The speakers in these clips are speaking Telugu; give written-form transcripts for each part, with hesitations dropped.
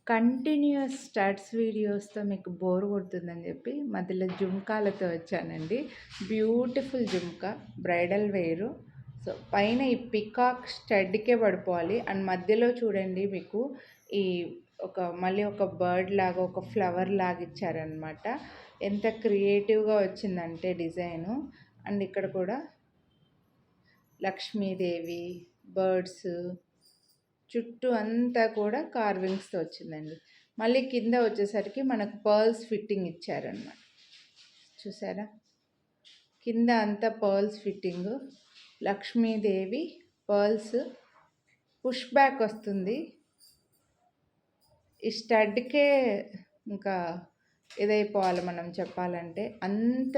కంటిన్యూయస్ స్టడ్స్ వీడియోస్‌తో మీకు బోర్ కొడుతుందని చెప్పి మధ్యలో జుంకాలతో వచ్చానండి. బ్యూటిఫుల్ జుంకా బ్రైడల్ వేరు. సో, పైన ఈ పికాక్ స్టడ్‌కే పడిపోవాలి. అండ్ మధ్యలో చూడండి మీకు ఈ మళ్ళీ ఒక బర్డ్ లాగా ఒక ఫ్లవర్ లాగా ఇచ్చారనమాట. ఎంత క్రియేటివ్‌గా వచ్చిందంటే డిజైను. అండ్ ఇక్కడ కూడా లక్ష్మీదేవి, బర్డ్స్ చుట్టూ అంతా కూడా కార్వింగ్స్తో వచ్చిందండి. మళ్ళీ కింద వచ్చేసరికి మనకు పర్ల్స్ ఫిట్టింగ్ ఇచ్చారనమాట. చూసారా, కింద అంతా pearls fitting, Lakshmidevi pearls, push back వస్తుంది. ఈ స్టడ్కే ఇంకా ఇదైపోవాలి మనం చెప్పాలంటే, అంత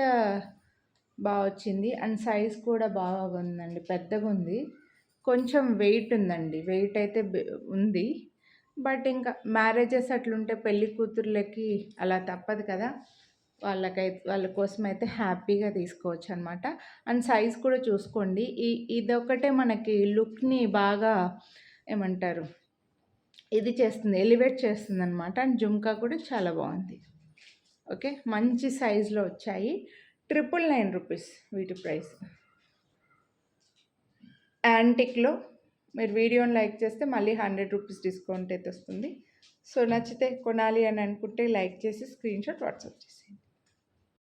బాగా వచ్చింది. అండ్ సైజ్ కూడా బాగుందండి, పెద్దగా ఉంది. కొంచెం వెయిట్ ఉందండి, వెయిట్ అయితే ఉంది. బట్ ఇంకా మ్యారేజెస్ అట్లుంటే పెళ్లి కూతుర్లకి అలా తప్పదు కదా, వాళ్ళ కోసం అయితే హ్యాపీగా తీసుకోవచ్చు అనమాట. అండ్ సైజ్ కూడా చూసుకోండి. ఇదొకటే మనకి లుక్ని బాగా ఏమంటారు, ఇది చేస్తుంది, ఎలివేట్ చేస్తుంది అనమాట. అండ్ జుంకా కూడా చాలా బాగుంది. ఓకే, మంచి సైజులో వచ్చాయి. 999 రూపీస్ వీటి ప్రైస్. యాంటిక్లో మీరు వీడియోని లైక్ చేస్తే మళ్ళీ 100 రూపీస్ డిస్కౌంట్ అయితే వస్తుంది. సో నచ్చితే కొనాలి అని అనుకుంటే లైక్ చేసి స్క్రీన్షాట్ వాట్సాప్ చేసేయండి.